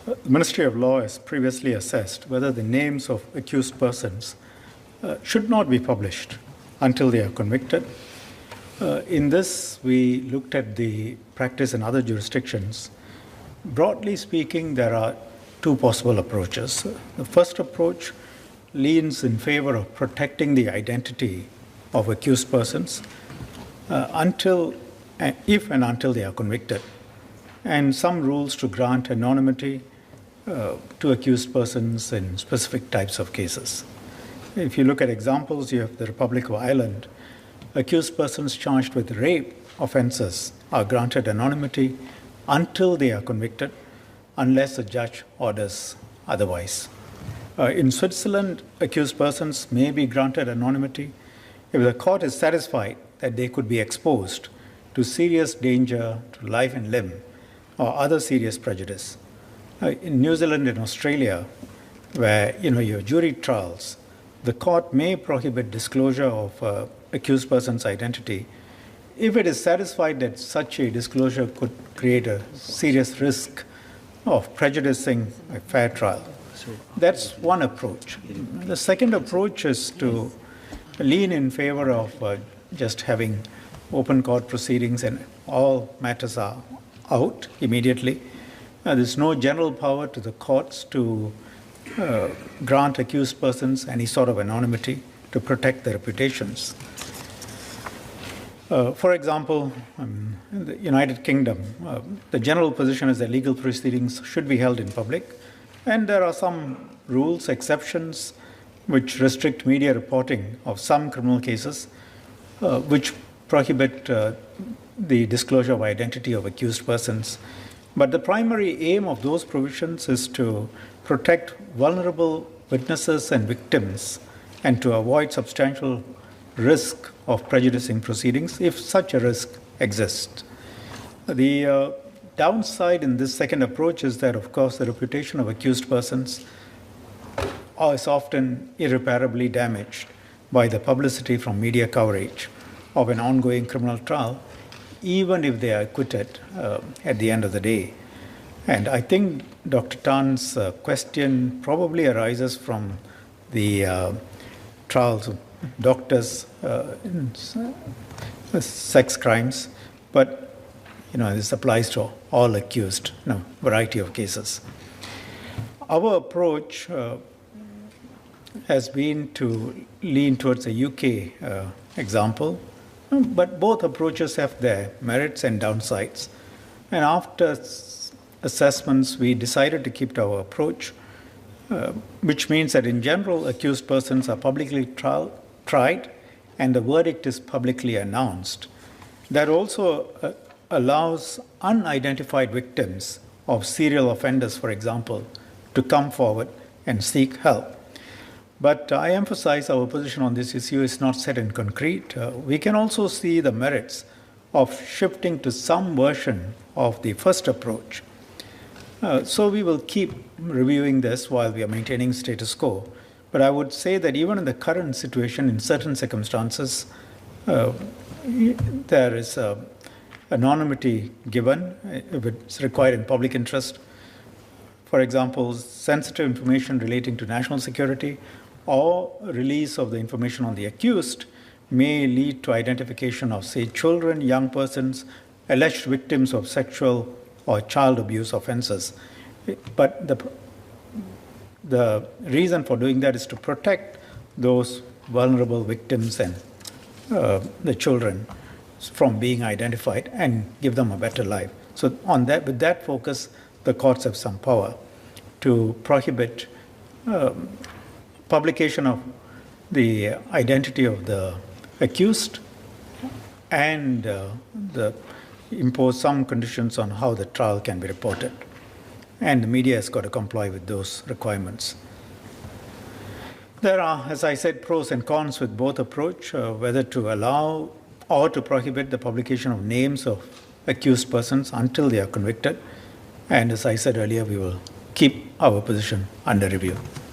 The Ministry of Law has previously assessed whether the names of accused persons should not be published until they are convicted. In this, we looked at the practice in other jurisdictions. Broadly speaking, there are two possible approaches. The first approach leans in favor of protecting the identity of accused persons if and until they are convicted, and some rules to grant anonymity to accused persons in specific types of cases. If you look at examples, you have the Republic of Ireland. Accused persons charged with rape offences are granted anonymity until they are convicted, unless a judge orders otherwise. In Switzerland, accused persons may be granted anonymity if the court is satisfied that they could be exposed to serious danger to life and limb or other serious prejudice. In New Zealand and Australia, where your jury trials, the court may prohibit disclosure of accused person's identity if it is satisfied that such a disclosure could create a serious risk of prejudicing a fair trial. That's one approach. The second approach is to lean in favor of just having open court proceedings and all matters are out immediately. There's no general power to the courts to grant accused persons any sort of anonymity to protect their reputations. For example, in the United Kingdom, the general position is that legal proceedings should be held in public, and there are some rules, exceptions, which restrict media reporting of some criminal cases, which prohibit the disclosure of identity of accused persons. But the primary aim of those provisions is to protect vulnerable witnesses and victims and to avoid substantial risk of prejudicing proceedings if such a risk exists. The downside in this second approach is that, of course, the reputation of accused persons is often irreparably damaged by the publicity from media coverage of an ongoing criminal trial, even if they are acquitted at the end of the day. And I think Dr. Tan's question probably arises from the trials of doctors in sex crimes, but this applies to all accused, variety of cases. Our approach has been to lean towards a UK example, but both approaches have their merits and downsides. And after assessments, we decided to keep to our approach, which means that in general, accused persons are publicly tried and the verdict is publicly announced. That also allows unidentified victims of serial offenders, for example, to come forward and seek help. But I emphasize our position on this issue is not set in concrete. We can also see the merits of shifting to some version of the first approach. So we will keep reviewing this while we are maintaining status quo. But I would say that even in the current situation, in certain circumstances, there is anonymity given if it's required in public interest. For example, sensitive information relating to national security or release of the information on the accused may lead to identification of, say, children, young persons, alleged victims of sexual or child abuse offenses. But the reason for doing that is to protect those vulnerable victims and the children from being identified and give them a better life. So with that focus, the courts have some power to prohibit publication of the identity of the accused and impose some conditions on how the trial can be reported. And the media has got to comply with those requirements. There are, as I said, pros and cons with both approach, whether to allow or to prohibit the publication of names of accused persons until they are convicted. And as I said earlier, we will keep our position under review.